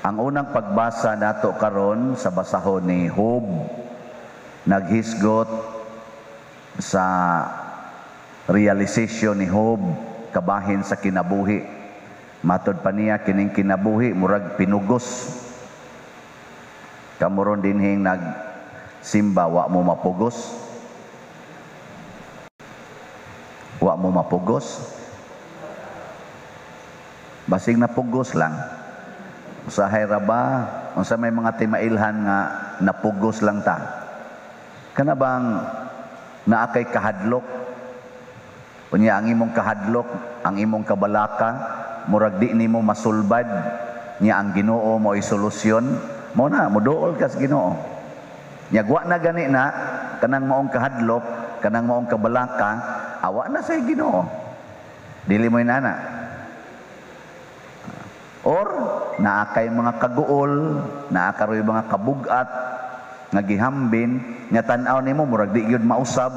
Ang unang pagbasa nato karon sa basahon ni Job, naghisgot sa realization ni Job kabahin sa kinabuhi. Matod pa niya kining kinabuhi murag pinugos. Kamuron dinhing nagsimba, wa mo mapugos. Wa mo mapugos. Basig napugos lang. Usahay ra ba? Unsa may mga timailhan nga napugos lang ta? Kana bang naakay kahadlok? Unya ang imong kahadlok, ang imong kabalaka, murag di nimo masulbad nya ang Ginoo mo isolusyon, mo na moduol ka sa Ginoo. Nya wa na gani na kanang maong kahadlok, kanang maong kabalaka, awa na sa Ginoo. Dili mo inana. Or naakay mga kaguol, naakaroy mga kabugat nga gihambin, nga tan-aw nimo murag di gyud mausab,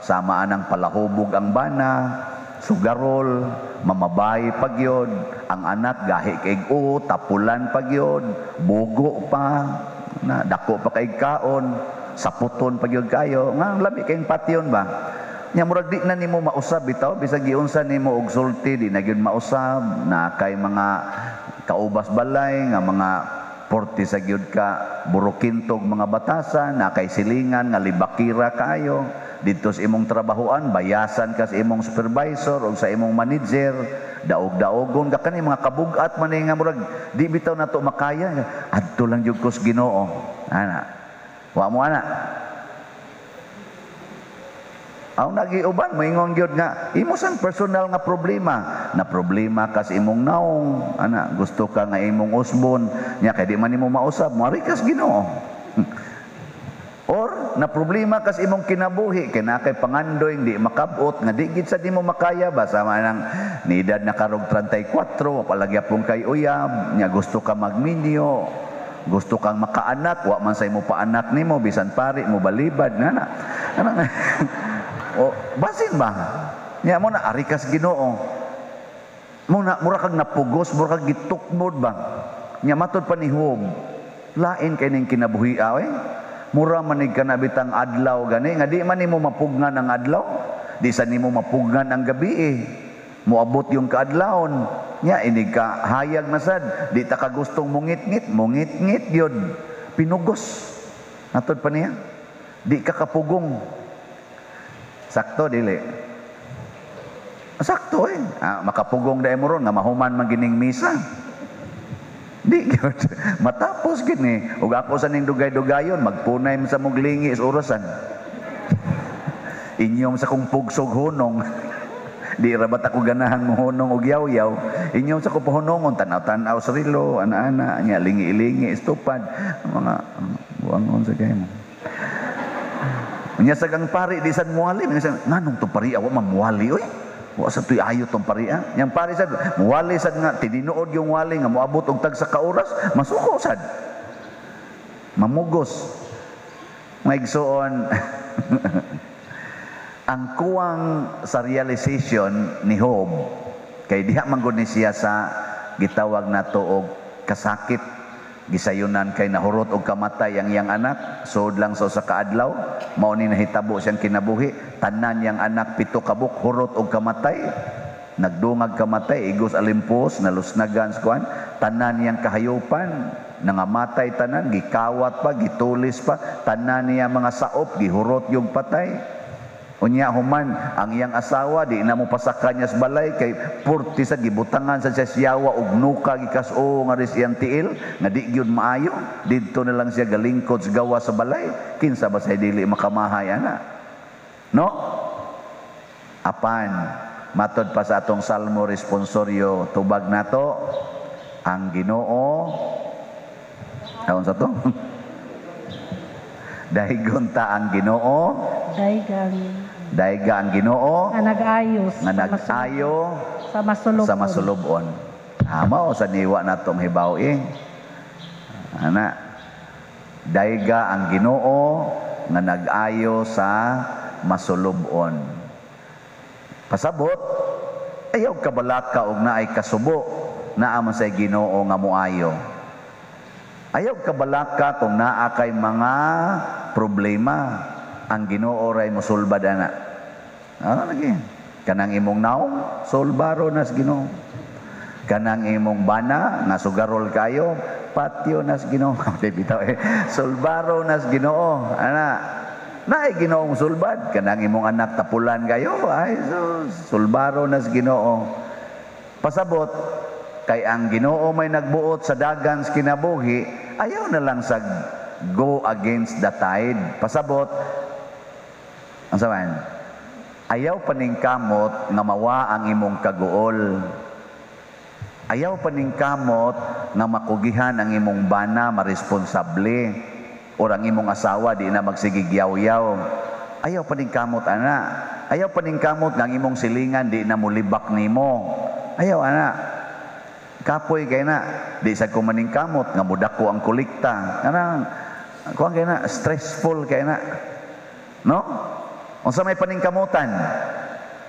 samaan ang palahubog ang bana, sugarol, mamabay pagyod, ang anak gahi kay tapulan pagyod, bugo pa, na dako pa kay kaon, saputon pagyod kayo, nga labi kay patyon ba? Nya murag di na nimo mausab bitaw, bisag giunsa nimo og sulti di na gyud mausab, na kay mga kaubas balay nga mga porti sa gyud ka burukintog mga batasan, na kay silingan nga libakira kayo dito sa imong trabahoan, bayasan ka sa imong supervisor o sa imong manager, daog-daogon ka kani mga kabugat man nga murag di bitaw nato makaya, adto lang jud ko sa Ginoo. Ana, wa mo ana. Ang nagiuban moingon gyud nga imo sang personal nga problema, na problema ka sa imong naong, ana gusto ka nga imong usbon nya kay di man nimo mausab, moari ka sa Ginoo. Or na problema ka sa imong kinabuhi kay na kay pangandoy di makabot nga di gid sa nimo makaya, basta man ni edad na karog 34 palagi pong kay uyab nya gusto ka magminyo, gusto kang makaanak, wa man sa imo paanak nimo bisan pari mo balibad nana. O basin ba? Nya mo na ari ka sa Ginoo. Mura kag napugos, mura kag gitukmod ba? Nya matud pa ni Job, lain kay ning kinabuhi awe. Mura manig kanabitang adlaw gani nga di man nimo mapugnan ang adlaw, di sa nimo mapugnan ang gabi Moabot yung kaadlawon. Nya inig ka hayag masad, di ta ka gustong mungit-ngit gyud. Pinugos. Matud pa niya, di ka kapugong. Sakto dili. Sakto makapugong dai mo ron nga mahuman man gining misa. Di gyud. Matapos gini, ug ako sa ning dugay-dugayon magpunay sa muglingi is orasan. Inyong sa kong pugsog hunong. Di ra bat ako ganahan mo hunong og yaw-yaw. Inyong sa ko pohunongon tanaw-tanaw sa rilo, ana-ana nya lingi-lingi istupad mga buangon sa kay mo. Nya sagang pari di sad muwali, nganong to pari awa mamuwali oy. Wa sa tuy ayo tong pari Yang pari sad muwali sad nga tidinuod yung wali nga moabot og tag sa kauras, masuko sad. Mamugos. Maigsoon. Ang kuwang sa realization ni Job kay diha man gud ni siya sa gitawag nato og kasakit, gisayunan kay nahurot og kamatay ang iyang anak, sud lang sa kaadlaw, mao ni nahitabo siyang kinabuhi, tanan yang anak 7 kabuk hurot og kamatay, nagdungag kamatay, igos alimpos, nalusnagan sa kuan, tanan yang kahayupan, nangamatay tanan, gikawat pa, gitulis pa, tanan niya mga saop, gihurot yung patay. Unya human ang iyang asawa di na mo pasakan niya sa balay kay purti sa gibutangan sa siyawa ug nuka gikas-o nga ris iyang tiil nga di gyud maayo, didto na lang siya galingkod sa gawa sa balay, kinsa ba say dili makamahay ana, no? Apan matod pa sa atong salmo responsoryo tubag nato, ang Ginoo ayon sa to daygon ta ang Ginoo, dayga ang Ginoo nga nag-ayo sa masulubon. Mao sa niwa natong hibaw ana, dayga ang Ginoo nga nag-ayo sa masulubon. Pasabot ayaw kabalaka og naay kasubo, naa man say Ginoo nga moayo. Ayaw kabalaka kung naa kay mga problema, ang Ginoo ray mosulbad ana. Lagi. Kanang imong naong, solbaro nas Ginoo. Kanang imong bana, nga sugarol kayo, patio nas Ginoo. Solbaro nas Ginoo. Ana, naay Ginoong sulbad. Kanang imong anak tapulan kayo, ay solbaro nas Ginoo. Pasabot, kay ang Ginoo may nagbuot sa dagan sa kinabuhi, ayaw na lang sa go against the tide. Pasabot, ang saman, ayaw paningkamot nga mawa ang imong kaguol. Ayaw paningkamot nga makugihan ang imong bana maresponsable o ang imong asawa di na magsigigyaw-yaw. Ayaw paningkamot ana. Ayaw paningkamot nga ang imong silingan di na mulibak nimo. Ayaw ana. Kapoy kay na di sa ko maningkamot nga mudako ang kolekta. Kanang kuan kay na stressful kay na. No? Unsa may paningkamutan?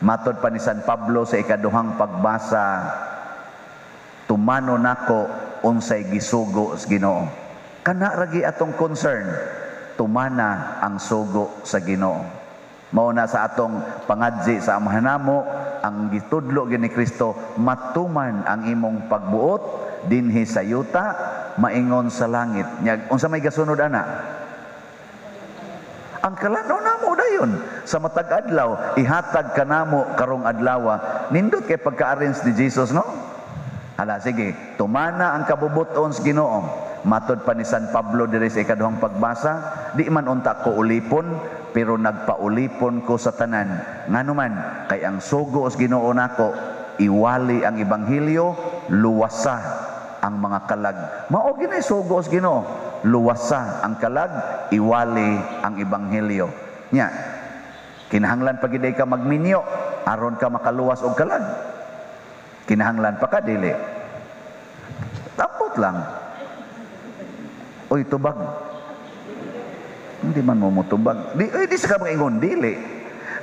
Matod pa ni San Pablo sa ikaduhang pagbasa, tumano nako unsay gisugo sa Ginoo. Kana ragi atong concern, tumana ang sugo sa Ginoo. Mao na sa atong pangadji sa amahan namo, ang gitudlo gini Kristo, matuman ang imong pagbuot dinhi sa yuta, maingon sa langit. Unsa may gasunod ana? Ang kalanaw namo dayon sa matag adlaw, ihatag kanamo karong adlaw. Nindot kay pagka-arrange ni Jesus, no? Hala, sige, tumana ang kabubuton sa Ginoo. Matod pa ni San Pablo diri sa ikaduhang pagbasa, di man unta ko ulipon, pero nagpaulipon ko sa tanan. Nganuman, kay ang sugo sa Ginoo nako, iwali ang ebanghelyo, luwasa ang mga kalag. Mao gini sugo sa Ginoo, luwasa ang kalag, iwali ang ebanghelyo. Nya, kinahanglan pag ka magminyo, aron ka makaluwas og kalag. Kinahanglan pa ka dili. Tapot lang. Oy, tubag. Hindi man mo mutubag. Di sa ka ingon dili.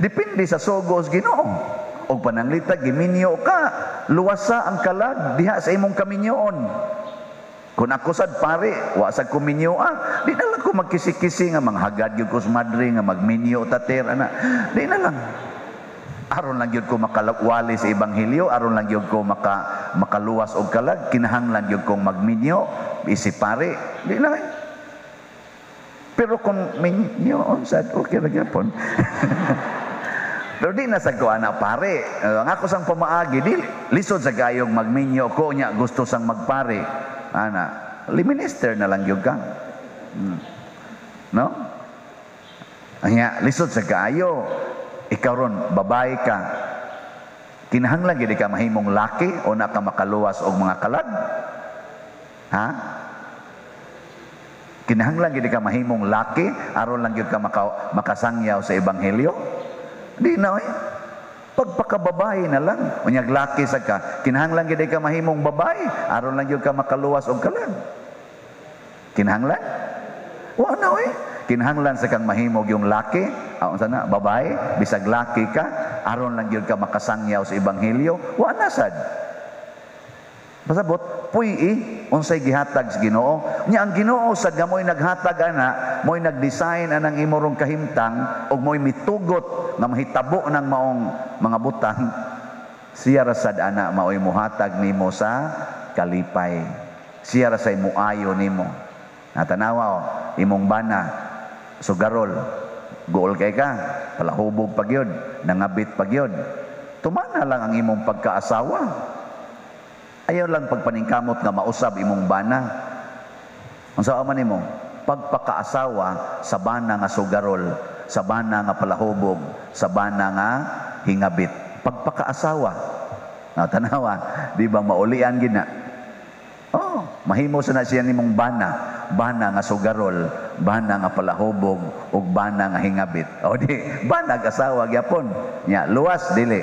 Depende sa sugos Ginoo. Og pananglita giminyo ka, luwasa ang kalag diha sa imong kaminyoon. Kung ako sad pare, wa sa kuminyo di na lang ko magkisi-kisi nga manghagad gyud ko sa madre nga magminyo tater ana. Di na lang. Aron lang gyud ko makalawali sa ebanghelyo, aron lang gyud ko makaluwas og kalag, kinahanglan gyud kong magminyo isip pare. Di na. Pero kung minyo sad okay ra gyapon. Pero di na sa ko ana pare. Ang ako sang pamaagi di lisod sa gayong magminyo ko nya gusto sang magpare. Ana, liminister na lang gyud ka. No? Anya lisod sa gayo. Ikaw ron, babae ka. Kinahanglan gid ka mahimong laki o na ka makaluwas og mga kalag? Ha? Kinahanglan gid ka mahimong laki aron lang gyud ka makasangyaw sa ebanghelyo? Di na pagpakababae na lang. Unyag laki sa ka, kinahanglan gid ka mahimong babae aron lang gyud ka makaluwas og kalag? Kinahanglan? Wa na kinahanglan sa kang mahimog yung laki, sana babae, bisag laki ka, aron lang gyud ka makasangyaw sa ebanghelyo, wa na sad. Pasabot, puy unsay gihatag sa Ginoo. Nya ang Ginoo sad nga mo'y naghatag ana, mo'y nagdesign anang imong kahimtang ug mo'y mitugot nga mahitabo ng maong mga butang. Siya ra sad ana mao'y muhatag nimo sa kalipay. Siya ra say muayo nimo. Natanawa imong bana sugarol, gool kay ka, palahubog pagyod, nangabit pagyod. Tumana lang ang imong pagkaasawa. Ayaw lang pagpaningkamot nga mausab imong bana. Ang sawa man nimo, pagpakaasawa sa bana nga sugarol, sa bana nga palahubog, sa bana nga hingabit. Pagpakaasawa. Tanawa, di ba maulian gina? Oh, mahimo sa na siya nimong bana nga sugarol, bana nga palahubog, ug bana nga hingabit. O di, bana asawa gyapon. Nya, luwas dili.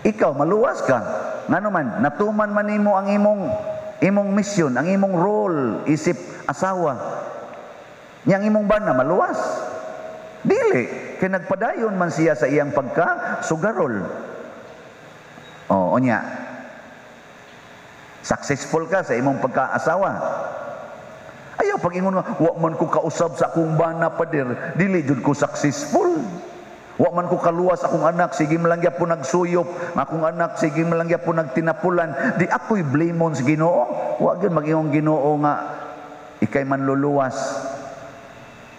Ikaw maluwas ka. Ngano man, natuman man nimo ang imong mission, ang imong role isip asawa. Nya ang imong bana maluwas. Dili, kay nagpadayon man siya sa iyang pagka sugarol. O nya, Successful ka sa imong pagkaasawa. Ayaw pag ingon nga, wa man ko kausab sa akong bana pader, dili jud ko successful. Wa man ko kaluwas akong anak, sige malangya po nagsuyop, akong anak sige malangya po nagtinapulan, di ako'y blamon sa Ginoo. Wa gyud mag-ingon Ginoo nga ikay manluluwas.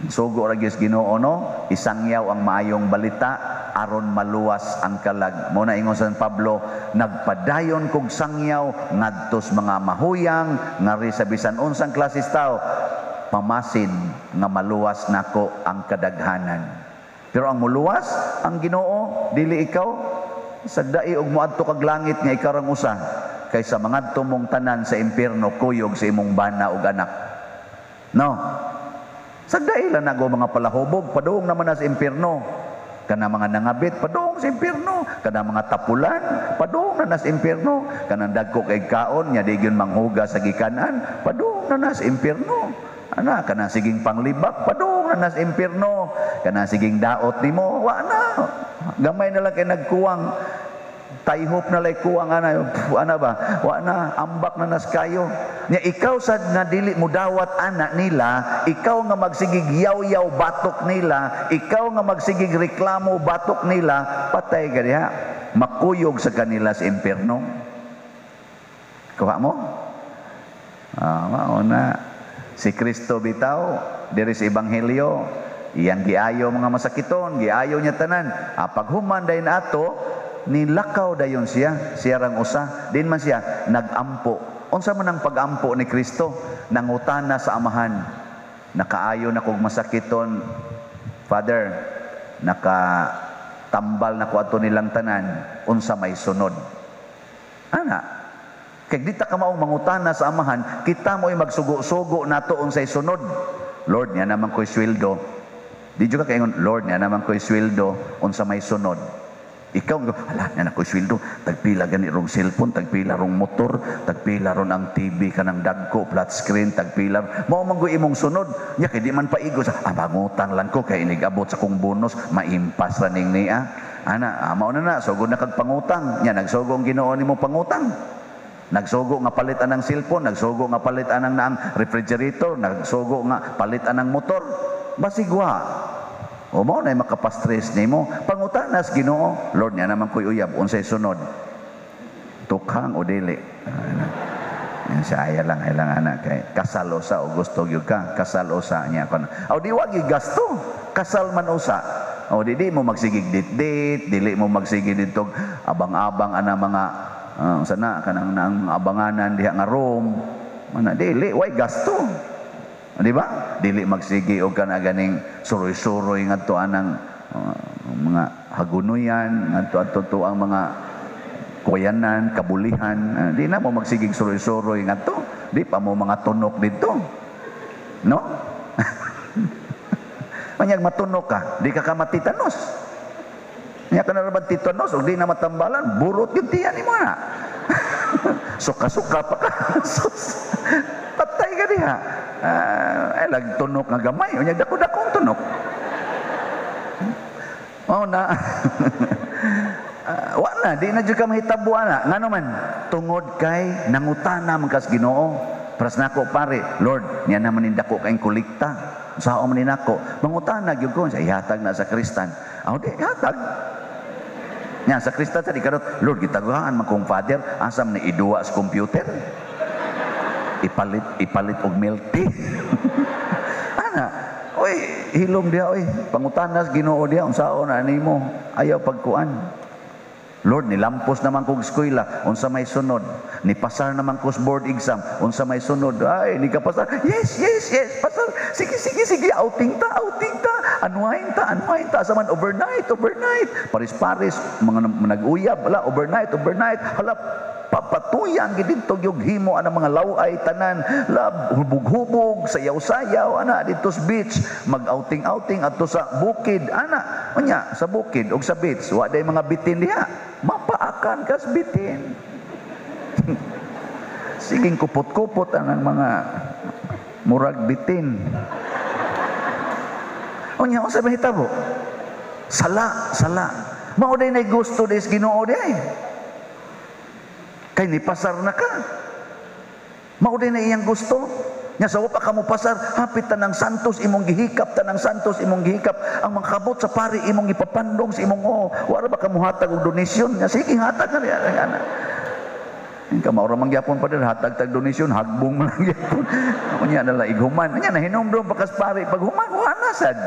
Sugo ra gyud Ginoo no, isangyaw ang maayong balita aron maluwas ang kalag. Mo na ingon San Pablo, nagpadayon kog sangyaw ngadtos mga mahuyang ngari sa bisan unsang klases tao, pamasin nga maluwas nako ang kadaghanan. Pero ang muluwas ang Ginoo, dili ikaw. Sagdai og moadto kag langit nga ikaw rang usa, kaysa mangadto mong tanan sa impierno kuyog sa imong bana ug anak. No. Sagdai lang nago mga palahubog, padung naman na sa impierno. Kana mga nangabit, padung sa impierno. Kana mga tapulan, padung na sa impierno. Kana dagko kay kaon, nya di gyud manghuga sa gikanan, padung na sa impierno. Ana, kana siging panglibak, padung na sa impierno. Kana siging daot nimo, wa na. Gamay na lang kay nagkuwang. Taihop na lay kuwang ana ba? Wa na, ambak na nas kayo. Nya ikaw sad nga dili mo dawat anak nila, ikaw nga magsigig yaw-yaw batok nila, ikaw nga magsigig reklamo batok nila, patay ka diha. Makuyog sa kanila sa impierno. Kuha mo? Mauna. Si Kristo bitaw, diri sa Ebanghelyo, iyang giayo mga masakiton, giayo niya tanan. Paghuman dayon ato, nilakaw dayon siya rang usa. Din man siya nagampo. Unsa man ang pagampo ni Kristo? Nangutana sa amahan. Nakaayo na kog masakiton, Father, nakatambal na ko ato nilang tanan, unsa may sunod. Ana, kay di ta ka maong mangutana sa amahan, kita mo'y magsugo-sugo nato unsay sunod. Lord, niya naman ko'y sweldo. Di juga kaingon, Lord, niya naman ko'y sweldo, unsa may sunod. Ikaw, ala, niya na ko'y sweldo, tagpila gani rong cellphone, tagpila rong motor, tagpila ron ang TV kanang dagko, flat screen, tagpila. Mao man ko'y imong sunod. Niya, kay di man paigo sa, pangutang lang ko, kay inigabot sa kong bonus, maimpas ra ning niya. Ana, mao na sugod na kag pangutang. Niya, nagsugo ang Ginoo nimo pangutang. Nagsugo nga palitan ng cellphone, nagsugo nga palitan ng refrigerator, nagsugo nga palitan ng motor. Basigwa. O mo na makapastress nimo. Pangutanas Ginoo, Lord, niya naman ko'y uyab, unsay sunod. Tukhang o dili. Yan siya, ay lang anak kay kasal usa o gusto gyud ka, kasal usa niya kon. Aw di wagi gasto, kasal man usa. O di mo magsigig dit-dit, dili mo magsigig dito abang-abang ana mga sana kanang nang abanganan diha nga room. Mana dili way gasto. Di ba? Dili magsigi og kana ganing suroy-suroy ngadto anang mga hagunoyan, ngadto ang mga kuyanan, kabulihan. Di na mo magsigig suroy-suroy ngadto. Di pa mo mga tunok dito. No? Panyag matunok ka, di ka matitanos. Nya kana ra titanos ug di na matambalan, burot gyud tiyan nimo na. Suka-suka pa ka. Patay ka diha. Ay tunok nga gamay, unya dako-dakong tunok. Oh na. Wala, di na jud ka mahitabo ana. Ngano man tungod kay nangutana man kas Ginoo. Pras nako pare, Lord, niya naman indako kaing kolekta. Sao man nako. Mangutana gyud ko sa ihatag na sa Kristan. Aw di hatag. Nya sa Kristan sa dikarot, Lord, gitagaan man kong Father, asam ni iduwa sa computer. Ipalit og milk tea. Ana, oy, hilom dia oy, pangutanas Ginoo dia unsaon na nimo? Ayaw pagkuan. Lord, nilampos naman kong eskwela, unsa may sunod. Nipasar naman ko sa board exam, unsa may sunod. Ay, ni ka pasar. Yes, pasar. Sige, outing ta. Unwind ta. Saman overnight. Paris, mga nag-uyab, wala, overnight. Hala, papatuyan gidito yung himo ana mga laway tanan, lab hubog-hubog, sayaw-sayaw ana dito sa beach, mag-outing adto sa bukid ana. Unya sa bukid ug sa beach, wa day mga bitin diha. Mapaakan kas bitin. Siging kupot-kupot ang mga murag bitin. Unya unsa ba hitabo? Sala. Mao day nay gusto des Ginoo day. Kay nipasar na ka. Mao din na iyang gusto. Nya sa wa pa kamo pasar, hapit tanang santos imong gihikap, tanang santos imong gihikap. Ang mga kabot sa pari imong ipapandong sa imong wala ba kamo hatag og donasyon? Nya sige hatag na niya ana. Ka maura mangyapon pa din hatag tag donasyon, hagbong man lang gyapon. Unya na lang ighuman. Nya nahinomdom pa kas pari pag human wa na sad.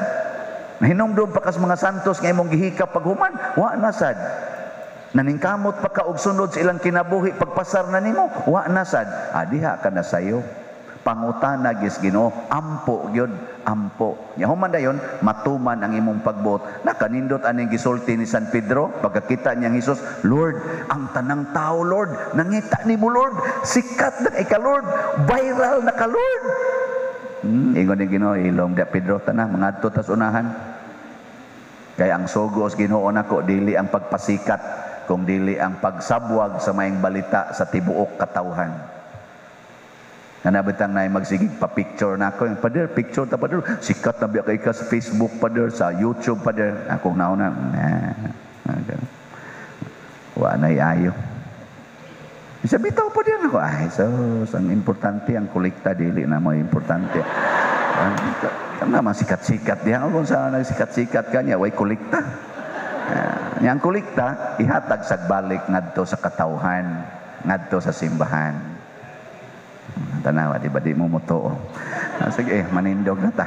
Nahinomdom pa kas mga santos nga imong gihikap pag human wa na sad. Naningkamot pa ka og sunod sa ilang kinabuhi pagpasar na nimo wa na sad. Diha ka na sayo. Pangutana gis Ginoo, ampo gyud, ampo. Nya human dayon matuman ang imong pagbuot. Nakanindot aning gisulti ni San Pedro pagkakita niyang Hesus, Lord, ang tanang tao Lord, nangita nimo Lord, sikat na ika Lord, viral na ka Lord. Ingon ni Ginoo, ilong da Pedro tanah mangadto tas unahan. Kay ang sugos Ginoo nako dili ang pagpasikat, kung dili ang pagsabwag sa maayong balita sa tibuok katawhan. Nanabitang na magsigig pa-picture na ako. Pader, picture ta pader. Sikat na biya kay ka sa Facebook pader, sa YouTube pader. Akong nauna. Wa na ayo. Isa bitaw pa din ako. Ay, sus, ang importante, ang kolekta, dili na mo importante. Ang naman sikat-sikat diyan. Kung saan nagsikat-sikat ka niya, way kolekta. Yang kolekta, ihatag sa balik ngadto sa katawhan, ngadto sa simbahan. Tanawa, di ba di mo muto? Sige, manindog na ta.